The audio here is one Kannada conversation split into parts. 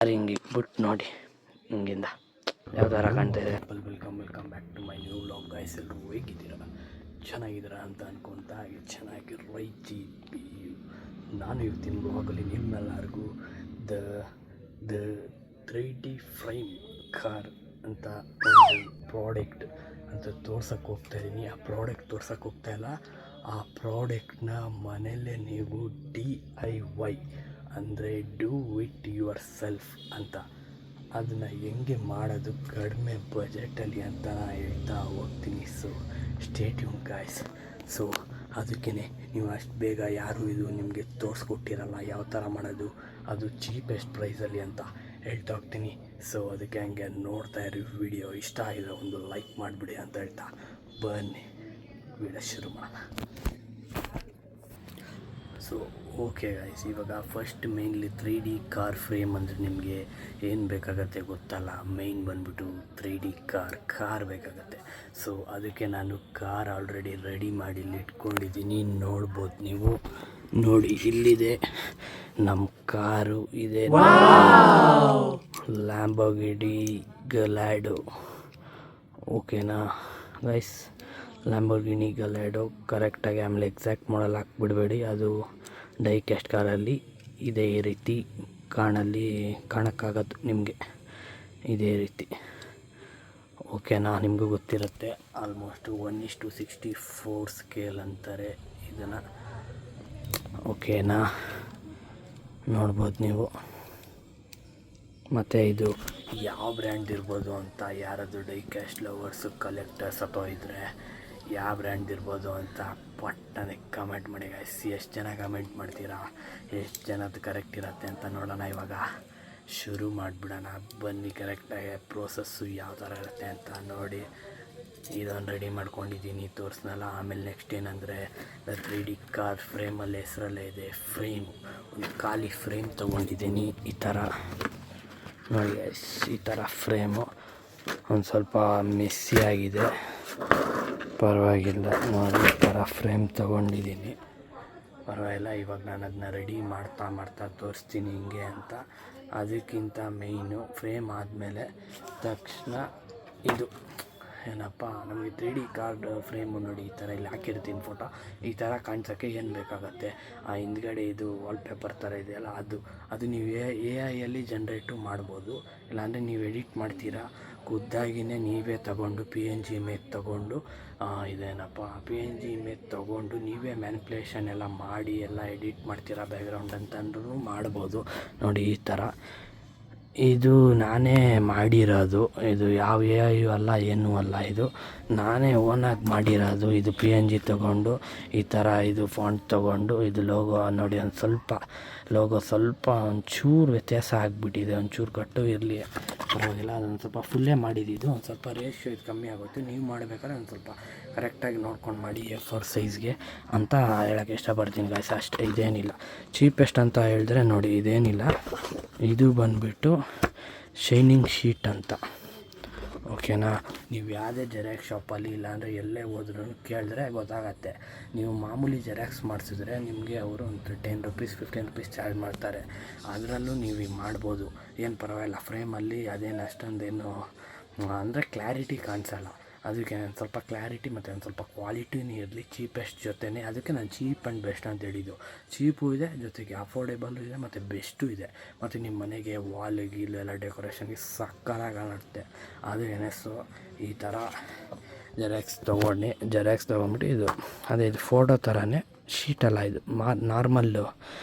ಹಿಂಗೆ ಇಟ್ಬಿಟ್ಟು ನೋಡಿ ಹಿಂಗಿಂದ ಯಾವ ಥರ ಕಾಣ್ತಾ ಇದೆ. Welcome back to my new vlog guys. ಎಲ್ಲರೂ ಹೇಗಿದ್ದೀರಾ? ಚೆನ್ನಾಗಿದ್ದೀರಾ ಅಂತ ಅನ್ಕೊತಾ ಹಾಗೆ ಚೆನ್ನಾಗಿರೈತಿ. ನಾನು ಇವತ್ತಿನ ವ್ಲಾಗಲ್ಲಿ ನಿಮ್ಮೆಲ್ಲರಿಗೂ ದ 3D ಫ್ರೇಮ್ ಕಾರ್ ಅಂತ ಒಂದು ಪ್ರಾಡಕ್ಟ್ ಅಂತ ತೋರ್ಸಕ್ಕೆ ಹೋಗ್ತಾ ಇದ್ದೀನಿ. ಆ ಪ್ರಾಡಕ್ಟ್ ತೋರ್ಸಕ್ಕೆ ಹೋಗ್ತಾ ಇಲ್ಲ, ಆ ಪ್ರಾಡಕ್ಟ್ನ ಮನೆಯಲ್ಲೇ ನೀವು DIY ಅಂದರೆ ಡೂ ಇಟ್ ಯುವರ್ ಸೆಲ್ಫ್ ಅಂತ ಅದನ್ನು ಹೆಂಗೆ ಮಾಡೋದು ಕಡಿಮೆ ಬಜೆಟಲ್ಲಿ ಅಂತ ನಾನು ಹೇಳ್ತಾ ಹೋಗ್ತೀನಿ. So stay tune guys. So ಅದಕ್ಕೇ ನೀವು ಅಷ್ಟು ಬೇಗ ಯಾರೂ ಇದು ನಿಮಗೆ ತೋರಿಸ್ಕೊಟ್ಟಿರಲ್ಲ ಯಾವ ಥರ ಮಾಡೋದು, ಅದು ಚೀಪೆಸ್ಟ್ ಪ್ರೈಸಲ್ಲಿ ಅಂತ ಹೇಳ್ತಾ ಹೋಗ್ತೀನಿ. ಸೊ ಅದಕ್ಕೆ ಹಂಗೆ ನೋಡ್ತಾ ಇರೋ ವಿಡಿಯೋ ಇಷ್ಟ ಆಗಿದೆ ಒಂದು ಲೈಕ್ ಮಾಡಿಬಿಡಿ ಅಂತ ಹೇಳ್ತಾ ಬನ್ನಿ ವಿಡಿಯೋ ಶುರು ಮಾಡೋಣ. ಸೊ ಓಕೆ ಗೈಸ್, ಇವಾಗ first mainly 3D car frame ಅಂದರೆ ನಿಮಗೆ ಏನು ಬೇಕಾಗತ್ತೆ ಗೊತ್ತಲ್ಲ. ಮೇಯ್ನ್ ಬಂದ್ಬಿಟ್ಟು 3D ಕಾರ್ ಬೇಕಾಗತ್ತೆ. ಸೊ ಅದಕ್ಕೆ ನಾನು ಕಾರ್ ಆಲ್ರೆಡಿ ರೆಡಿ ಮಾಡಿ ಇಲ್ಲಿ ಇಟ್ಕೊಂಡಿದ್ದೀನಿ. ನೋಡ್ಬೋದು ನೀವು, ನೋಡಿ ಇಲ್ಲಿದೆ ನಮ್ಮ ಕಾರು ಇದೆ, ಲ್ಯಾಂಬೋರ್ಗಿನಿ ಗಲಾಡೋ. ಓಕೆನಾ ಗೈಸ್, ಲ್ಯಾಂಬೋರ್ಗಿನಿ ಗಲಾಡೋ ಕರೆಕ್ಟಾಗಿ ಆಮೇಲೆ ಎಕ್ಸಾಕ್ಟ್ ಮಾಡಲ್ ಹಾಕ್ಬಿಡಬೇಡಿ, ಅದು ಡೈ ಕ್ಯಾಸ್ಟ್ ಕಾರಲ್ಲಿ ಇದೇ ರೀತಿ ಕಾಣಕ್ಕಾಗದು ನಿಮಗೆ ಇದೇ ರೀತಿ. ಓಕೆನಾ, ನಿಮಗೂ ಗೊತ್ತಿರುತ್ತೆ ಆಲ್ಮೋಸ್ಟ್ 1:64 ಸ್ಕೇಲ್ ಅಂತಾರೆ ಇದನ್ನು. ಓಕೆನಾ, ನೋಡ್ಬೋದು ನೀವು. ಮತ್ತು ಇದು ಯಾವ ಬ್ರ್ಯಾಂಡ್ ಇರ್ಬೋದು ಅಂತ ಯಾರಾದರೂ ಡೈ ಕ್ಯಾಸ್ಟ್ ಲವರ್ಸು ಕಲೆಕ್ಟರ್ಸ್ ಅಥವಾ ಇದ್ದರೆ ಯಾವ ಬ್ರ್ಯಾಂಡ್ ಇರ್ಬೋದು ಅಂತ ಪಟ್ಟನೆ ಕಮೆಂಟ್ ಮಾಡಿ ಗೈಸ್. ಎಷ್ಟು ಜನ ಕಮೆಂಟ್ ಮಾಡ್ತೀರಾ, ಎಷ್ಟು ಜನದ್ದು ಕರೆಕ್ಟ್ ಇರುತ್ತೆ ಅಂತ ನೋಡೋಣ. ಇವಾಗ ಶುರು ಮಾಡಿಬಿಡೋಣ ಬನ್ನಿ. ಕರೆಕ್ಟಾಗಿ ಪ್ರೋಸೆಸ್ಸು ಯಾವ ಥರ ಇರುತ್ತೆ ಅಂತ ನೋಡಿ. ಇದನ್ನು ರೆಡಿ ಮಾಡ್ಕೊಂಡಿದ್ದೀನಿ, ತೋರಿಸ್ನಲ್ಲ. ಆಮೇಲೆ ನೆಕ್ಸ್ಟ್ ಏನಂದರೆ 3D ಕಾರ್ ಫ್ರೇಮಲ್ಲಿ ಹೆಸರಲ್ಲೇ ಇದೆ ಫ್ರೇಮು, ಒಂದು ಖಾಲಿ ಫ್ರೇಮ್ ತೊಗೊಂಡಿದ್ದೀನಿ ಈ ಥರ ನೋಡಿ ಗೈಸ್. ಈ ಥರ ಫ್ರೇಮು ಒಂದು ಸ್ವಲ್ಪ ಮೆಸ್ಸಿ ಆಗಿದೆ, ಪರವಾಗಿಲ್ಲ ನೋಡಿ. ಈ ಥರ ಫ್ರೇಮ್ ತೊಗೊಂಡಿದ್ದೀನಿ, ಪರವಾಗಿಲ್ಲ. ಇವಾಗ ನಾನು ಅದನ್ನ ರೆಡಿ ಮಾಡ್ತಾ ತೋರಿಸ್ತೀನಿ ಹಿಂಗೆ ಅಂತ. ಅದಕ್ಕಿಂತ ಮೇಯ್ನು ಫ್ರೇಮ್ ಆದಮೇಲೆ ತಕ್ಷಣ ಇದು ಏನಪ್ಪ ನಮಗೆ 3D ಕಾರ್ಡ್ ಫ್ರೇಮು ನೋಡಿ ಈ ಥರ ಇಲ್ಲಿ ಹಾಕಿರ್ತೀನಿ ಫೋಟೋ. ಈ ಥರ ಕಾಣ್ಸೋಕ್ಕೆ ಏನು ಬೇಕಾಗತ್ತೆ, ಆ ಹಿಂದ್ಗಡೆ ಇದು ವಾಲ್ಪೇಪರ್ ಥರ ಇದೆಯಲ್ಲ ಅದು ನೀವು AI ಜನ್ರೇಟು ಮಾಡ್ಬೋದು. ಇಲ್ಲಾಂದರೆ ನೀವು ಎಡಿಟ್ ಮಾಡ್ತೀರಾ ಖುದ್ದಾಗಿಯೇ ನೀವೇ ತಗೊಂಡು PNG ಇಮೇಜ್ ತೊಗೊಂಡು ಇದೇನಪ್ಪ PNG ಇಮೇಜ್ ತೊಗೊಂಡು ನೀವೇ ಮ್ಯಾನಿಪ್ಯುಲೇಷನ್ ಎಲ್ಲ ಮಾಡಿ ಎಲ್ಲ ಎಡಿಟ್ ಮಾಡ್ತೀರಾ ಬ್ಯಾಕ್ಗ್ರೌಂಡ್ ಅಂತಂದ್ರೂ ಮಾಡ್ಬೋದು. ನೋಡಿ ಈ ಥರ ಇದು ನಾನೇ ಮಾಡಿರೋದು, ಇದು ಯಾವ AI ಅಲ್ಲ ಏನೂ ಅಲ್ಲ, ಇದು ನಾನೇ ಓನಾಗಿ ಮಾಡಿರೋದು. ಇದು PNG ತೊಗೊಂಡು ಈ ಥರ ಇದು ಫಾಂಟ್ ತೊಗೊಂಡು ಇದು ಲೋಗೋ ನೋಡಿ, ಒಂದು ಸ್ವಲ್ಪ ಲೋಗೋ ಸ್ವಲ್ಪ ಒಂಚೂರು ವ್ಯತ್ಯಾಸ ಆಗಿಬಿಟ್ಟಿದೆ, ಒಂಚೂರು ಕಟ್ಟು ಇರಲಿ ಪರವಾಗಿಲ್ಲ. ಅದೊಂದು ಸ್ವಲ್ಪ ಫುಲ್ಲೇ ಮಾಡಿದ್ದು, ಒಂದು ಸ್ವಲ್ಪ ರೇಷಿಯೋ ಇದು ಕಮ್ಮಿ ಆಗುತ್ತೆ. ನೀವು ಮಾಡಬೇಕಾದ್ರೆ ಒಂದು ಸ್ವಲ್ಪ ಕರೆಕ್ಟಾಗಿ ನೋಡ್ಕೊಂಡು ಮಾಡಿ A4 ಸೈಜ್ಗೆ ಅಂತ ಹೇಳೋಕ್ಕೆ ಇಷ್ಟಪಡ್ತೀನಿ ಗಾಯ್ಸ್. ಅಷ್ಟೇ, ಇದೇನಿಲ್ಲ. ಚೀಪೆಸ್ಟ್ ಅಂತ ಹೇಳಿದ್ರೆ ನೋಡಿ ಇದೇನಿಲ್ಲ, ಇದು ಬಂದುಬಿಟ್ಟು ಶೈನಿಂಗ್ ಶೀಟ್ ಅಂತ. ಓಕೆನಾ, ನೀವು ಯಾವುದೇ ಜೆರಾಕ್ಸ್ ಶಾಪಲ್ಲಿ ಇಲ್ಲಾಂದರೆ ಎಲ್ಲೇ ಹೋದ್ರೂ ಕೇಳಿದ್ರೆ ಗೊತ್ತಾಗತ್ತೆ. ನೀವು ಮಾಮೂಲಿ ಜೆರಾಕ್ಸ್ ಮಾಡಿಸಿದ್ರೆ ನಿಮಗೆ ಅವರು ಒಂದು 10 ರೂಪೀಸ್ 15 ರೂಪೀಸ್ ಚಾರ್ಜ್ ಮಾಡ್ತಾರೆ. ಅದರಲ್ಲೂ ನೀವು ಈಗ ಮಾಡ್ಬೋದು, ಏನು ಪರವಾಗಿಲ್ಲ. ಫ್ರೇಮಲ್ಲಿ ಅದೇನು ಅಷ್ಟೊಂದೇನು ಅಂದರೆ ಕ್ಲಾರಿಟಿ ಕಾಣಿಸಲ್ಲ. ಅದಕ್ಕೆ ಒಂದು ಸ್ವಲ್ಪ ಕ್ಲಾರಿಟಿ ಮತ್ತು ಒಂದು ಸ್ವಲ್ಪ ಕ್ವಾಲಿಟಿನೂ ಇರಲಿ ಚೀಪೆಸ್ಟ್ ಜೊತೆನೇ. ಅದಕ್ಕೆ ನಾನು ಚೀಪ್ ಆ್ಯಂಡ್ ಬೆಸ್ಟ್ ಅಂತ ಹೇಳಿದ್ದು. ಚೀಪು ಇದೆ, ಜೊತೆಗೆ ಅಫೋರ್ಡೆಬಲ್ಲು ಇದೆ, ಮತ್ತು ಬೆಸ್ಟು ಇದೆ. ಮತ್ತು ನಿಮ್ಮ ಮನೆಗೆ ವಾಲಿಗೆ ಇಲ್ಲೆಲ್ಲ ಡೆಕೋರೇಷನ್ಗೆ ಸಕ್ಕತ್ತಾಗಿ ಕಾಣುತ್ತೆ. ಅದೇನೆ. ಸೊ ಈ ಥರ ಜೆರಾಕ್ಸ್ ತೊಗೊಂಡ್ಬಿಟ್ಟು ಇದು ಅದೇ ಇದು ಫೋಟೋ ಥರನೇ ಶೀಟಲ್ಲ, ಇದು ನಾರ್ಮಲ್ಲು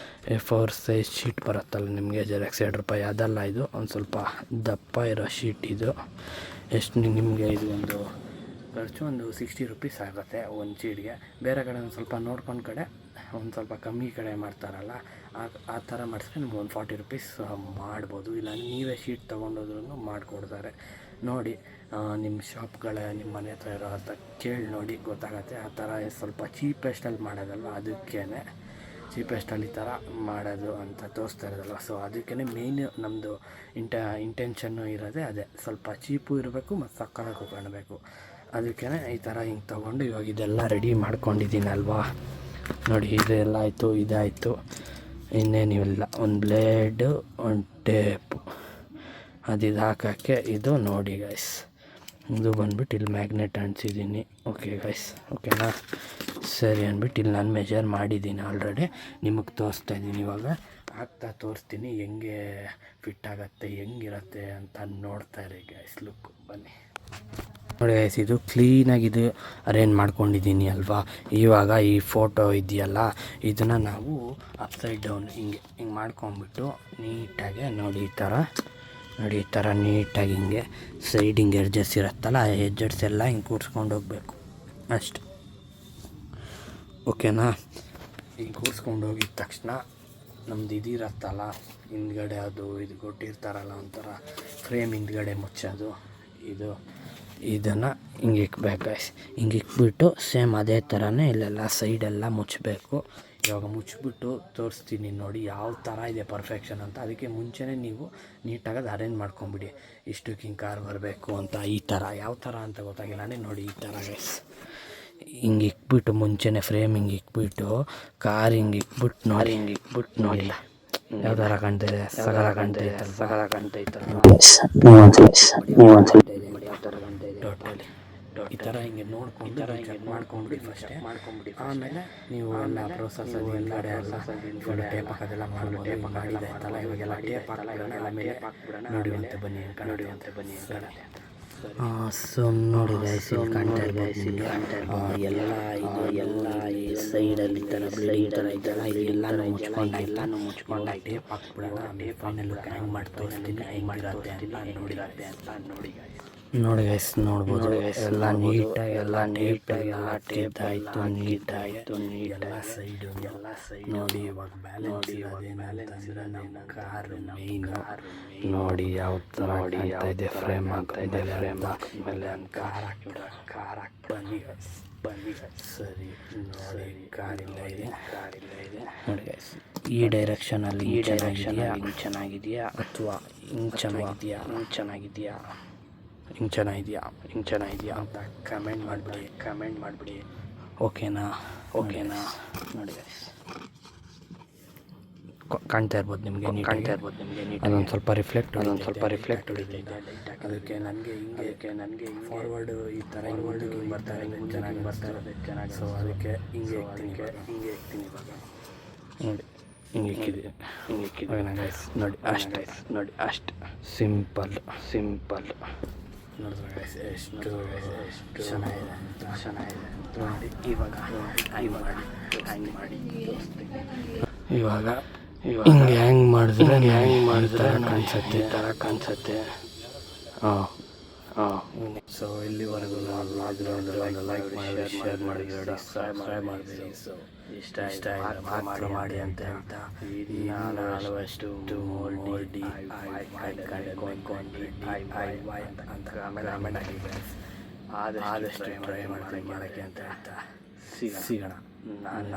A4 ಸೈಜ್ ಶೀಟ್ ಬರುತ್ತಲ್ಲ ನಿಮಗೆ ಜೆರಾಕ್ಸ್ 2 ರೂಪಾಯಿ, ಅದಲ್ಲ ಇದು. ಒಂದು ಸ್ವಲ್ಪ ದಪ್ಪ ಇರೋ ಶೀಟ್ ಇದು. ಎಷ್ಟು ನಿಮಗೆ ಇದು ಒಂದು ಖರ್ಚು ಒಂದು 60 ರೂಪೀಸ್ ಆಗುತ್ತೆ ಒಂದು ಶೀಟ್ಗೆ. ಬೇರೆ ಕಡೆ ಒಂದು ಸ್ವಲ್ಪ ನೋಡ್ಕೊಂಡು ಕಡೆ ಒಂದು ಸ್ವಲ್ಪ ಕಮ್ಮಿ ಕಡೆ ಮಾಡ್ತಾರಲ್ಲ, ಆ ಥರ ಮಾಡಿಸ್ರೆ ನಿಮ್ಗೆ ಒಂದು 40 ರೂಪೀಸ್ ಮಾಡ್ಬೋದು. ಇಲ್ಲ ನೀವೇ ಶೀಟ್ ತೊಗೊಂಡೋದ್ರೂ ಮಾಡಿಕೊಡ್ತಾರೆ. ನೋಡಿ ನಿಮ್ಮ ನಿಮ್ಮ ಮನೆ ಹತ್ರ ಇರೋ ಅಂತ ಕೇಳಿ ನೋಡಿ ಗೊತ್ತಾಗತ್ತೆ. ಆ ಥರ ಸ್ವಲ್ಪ ಚೀಪೆಸ್ಟಲ್ಲಿ ಮಾಡೋದಲ್ವ, ಅದಕ್ಕೇ ಚೀಪೆಸ್ಟಲ್ಲಿ ಈ ಥರ ಮಾಡೋದು ಅಂತ ತೋರಿಸ್ತಾ ಇರೋದಲ್ವ. ಸೊ ಅದಕ್ಕೇ ಮೇಯ್ನ್ ನಮ್ಮದು ಇಂಟೆನ್ಷನ್ನು ಇರೋದೇ ಅದೇ, ಸ್ವಲ್ಪ ಚೀಪು ಇರಬೇಕು ಮತ್ತು ಸಕ್ಕತ್ತಾಗೂ ಕಾಣಬೇಕು. ಅದಕ್ಕೇ ಈ ಥರ ಹಿಂಗೆ ತೊಗೊಂಡು ಇವಾಗ ಇದೆಲ್ಲ ರೆಡಿ ಮಾಡ್ಕೊಂಡಿದ್ದೀನಲ್ವಾ. ನೋಡಿ ಇದೆಲ್ಲ ಆಯಿತು, ಇದಾಯಿತು. ಇನ್ನೇನಿಲ್ಲ, ಒಂದು ಬ್ಲೇಡು, ಒಂದು ಟೇಪು, ಅದಿದು ಹಾಕೋಕ್ಕೆ ಇದು ನೋಡಿ ಗೈಸ್, ಇದು ಬಂದ್ಬಿಟ್ಟು ಇಲ್ಲಿ ಮ್ಯಾಗ್ನೆಟ್ ಅಂಟಿಸಿದ್ದೀನಿ. ಓಕೆ ಗೈಸ್, ಓಕೆನಾ? ಸರಿ ಅಂದ್ಬಿಟ್ಟು ಇಲ್ಲಿ ನಾನು ಮೆಜರ್ ಮಾಡಿದ್ದೀನಿ ಆಲ್ರೆಡಿ, ನಿಮಗೆ ತೋರಿಸ್ತಾ ಇದ್ದೀನಿ. ಇವಾಗ ಹಾಕ್ತಾ ತೋರಿಸ್ತೀನಿ ಹೆಂಗೆ ಫಿಟ್ ಆಗುತ್ತೆ, ಹೆಂಗಿರುತ್ತೆ ಅಂತ ನೋಡ್ತಾ ಇರಿ ಗೈಸ್. ಲುಕ್ ಬನ್ನಿ ನೋಡಿ ಗೈಸ್, ಇದು ಕ್ಲೀನಾಗಿದು ಅರೇಂಜ್ ಮಾಡ್ಕೊಂಡಿದ್ದೀನಿ ಅಲ್ವಾ. ಇವಾಗ ಈ ಫೋಟೋ ಇದೆಯಲ್ಲ, ಇದನ್ನು ನಾವು ಅಪ್ಸೈಡ್ ಡೌನ್ ಹಿಂಗೆ ಮಾಡ್ಕೊಂಬಿಟ್ಟು ನೀಟಾಗಿ ನೋಡಿ ಈ ಥರ ನೀಟಾಗಿ ಹಿಂಗೆ ಸೈಡ್ ಹಿಂಗೆ ಎಡ್ಜಸ್ ಇರುತ್ತಲ್ಲ, ಆ ಎಡ್ಜಸ್ ಎಲ್ಲ ಹಿಂಗೆ ಕೂರಿಸ್ಕೊಂಡು ಹೋಗ್ಬೇಕು ಅಷ್ಟೆ. ಓಕೆನಾ? ಹಿಂಗೆ ಕೂರಿಸ್ಕೊಂಡು ಹೋಗಿದ ತಕ್ಷಣ ನಮ್ದು ಇದಿರತ್ತಲ್ಲ ಹಿಂದ್ಗಡೆ, ಅದು ಇದು ಕೊಟ್ಟಿರ್ತಾರಲ್ಲ ಒಂಥರ ಫ್ರೇಮ್ ಹಿಂದ್ಗಡೆ ಮುಚ್ಚೋದು, ಇದನ್ನು ಹಿಂಗೆ ಇಕ್ಬೇಕು ಗೈಸ್. ಹಿಂಗೆ ಇಕ್ಬಿಟ್ಟು ಸೇಮ್ ಅದೇ ಥರನೇ ಇಲ್ಲೆಲ್ಲ ಸೈಡೆಲ್ಲ ಮುಚ್ಚಬೇಕು. ಇವಾಗ ಮುಚ್ಚಿಬಿಟ್ಟು ತೋರಿಸ್ತೀನಿ ನೋಡಿ ಯಾವ ಥರ ಇದೆ ಪರ್ಫೆಕ್ಷನ್ ಅಂತ. ಅದಕ್ಕೆ ಮುಂಚೆನೇ ನೀವು ನೀಟಾಗಿ ಅದು ಅರೇಂಜ್ ಮಾಡ್ಕೊಂಬಿಡಿ, ಇಷ್ಟಕ್ಕೆ ಹಿಂಗೆ ಕಾರ್ ಬರಬೇಕು ಅಂತ. ಈ ಥರ ಯಾವ ಥರ ಅಂತ ಗೊತ್ತಾಗಿಲ್ಲ ನೋಡಿ, ಈ ಥರ ಗೈಸ್ ಹಿಂಗೆ ಇಕ್ಬಿಟ್ಟು ಮುಂಚೆನೇ ಫ್ರೇಮ್ ಹಿಂಗೆ ಇಕ್ಬಿಟ್ಟು ಕಾರ್ ಹಿಂಗೆ ಇಕ್ಬಿಟ್ಟು ನೋಡಿಲ್ಲ ಯಾವ ಥರ ಕಾಣ್ತಾಯಿದೆ, ಸಗಲ ಕಾಣ್ತೈತಲ್ಲ ಟೋಟಲಿ ಈ ಥರ ಹಿಂಗೆ ಮಾಡ್ಕೊಂಬಿಡಿ ಫಸ್ಟೇ. ಆಮೇಲೆ ನೀವು ಎಲ್ಲ ಪ್ರೊಸೆಸ್ ಅದು ಎಲ್ಲಡೆ ಎಲ್ಲ ಟೇಪ್ ಹಾಕೋದೆಲ್ಲ ಮಾಡಿದಾಯ್ತಲ್ಲ. ಇವಾಗೆಲ್ಲ ಟೇಪ್ ಹಾಕೋಣ, ಆಮೇಲೆ ನೋಡಿವಂತೆ ಬನ್ನಿ ಸೊ ನೋಡಿ ಗೈಸ್, ಇಲ್ಲಿ ಕಾಣ್ತಾ ಇರ್ಬೋದು ಎಲ್ಲ ಈ ಸೈಡಲ್ಲಿ ಈ ಥರ ಬ್ಲೀಡಿಂಗ್ ಥರ ಇದೆಲ್ಲ, ಇದೆಲ್ಲನೂ ಮುಚ್ಕೊಂಡ ಟೇಪ್ ಹಾಕ್ಬಿಡೋಣ. ಆಮೇಲೆ ಫೈನಲ್ ಹ್ಯಾಂಗ್ ಮಾಡಿ ತೋರಿಸ್ತೀನಿ ಹೆಂಗಿರುತ್ತೆ ಅಂತ ನೋಡಿ ಗೈಸ್. ನೋಡ್ಬೋದು ಎಲ್ಲ ನೀಟಾಗಿ ಟೇಪ್ ಆಯಿತು, ನೀಟಾಯಿತು ಎಲ್ಲ ಸೈಡು ನೋಡಿ. ಇವಾಗ ಬ್ಯಾಲೆನ್ಸ್ ಇರೋದೇನಂತಂದರೆ ನಮ್ಮ ಕಾರು ಮೇಯ್ನು ನೋಡಿ ಯಾವ ಥರ ಕಾಣ್ತಾ ಇದೆ. ಫ್ರೇಮ್ ಹಾಕ್ತಾಯಿದೆ, ಫ್ರೇಮ್ ಹಾಕಿದ್ಮೇಲೆ ಕಾರ್ ಹಾಕ್ಬಿಡಿ. ಬನ್ನಿ ಸರಿ ನೋಡಿ, ಕಾರಿಲ್ಲ ಇದೆ ನೋಡಿ ಗೈಸ್. ಈ ಡೈರೆಕ್ಷನಲ್ಲಿ ಹಿಂಗೆ ಚೆನ್ನಾಗಿದೆಯಾ ಅಥವಾ ಹಿಂಗೆ ಚೆನ್ನಾಗಿದೆಯಾ ಅಂತ ಕಮೆಂಟ್ ಮಾಡಿಬಿಡಿ. ಓಕೆನಾ? ನೋಡಿ ಗೈಸ್, ಕಾಣ್ತಾ ಇರ್ಬೋದು ನಿಮಗೆ, ಅದೊಂದು ಸ್ವಲ್ಪ ರಿಫ್ಲೆಕ್ಟ್ ಹೊಡಿತೈತೆ. ಅದಕ್ಕೆ ನನಗೆ ಫಾರ್ವರ್ಡು ಈ ಥರ ಹಿಂಗೆ ಬರ್ತಾರೆ, ಚೆನ್ನಾಗಿ. ಸೊ ಅದಕ್ಕೆ ಹಿಂಗೆ ಇಕ್ತೀನಿ ಇವಾಗ ನೋಡಿ, ಹಿಂಗೆ ಇಕ್ಕಿದ್ದೀನಿ ಗೈಸ್. ನೋಡಿ ಅಷ್ಟೇ ಸಿಂಪಲ್ ನೋಡಿದ್ರೆ ಗೈಸ್ ಎಷ್ಟು ಚೆನ್ನಾಗಿದೆ ನೋಡಿ. ಇವಾಗ ಹ್ಯಾಂಗ್ ಮಾಡಿ ಇವಾಗ ಹಿಂಗೆ ಹ್ಯಾಂಗ್ ಮಾಡಿದ್ರೆ ಕಾಣಿಸುತ್ತೆ. ಸೊ ಇಲ್ಲಿವರೆಗೂ ಒಂದು ಲೈಕ್ ಮಾಡಿ, ಶೇರ್ ಮಾಡಿ, ಸಬ್ಸ್ಕ್ರೈಬ್ ಮಾಡಿಬಿಡಿ. ಸೊ ಇಷ್ಟ ಮಾತ್ರ ಮಾಡಿ ಅಂತ ಹೇಳ್ತಾ ಹಲವಷ್ಟು ಅಂತ ಕಮೆಂಟ್ ಆಗಿದೆ. ಆದಷ್ಟು ಟ್ರೈ ಮಾಡೋಕ್ಕೆ ಅಂತ ಹೇಳ್ತಾ ಸಿಗೋಣ. ನಾನು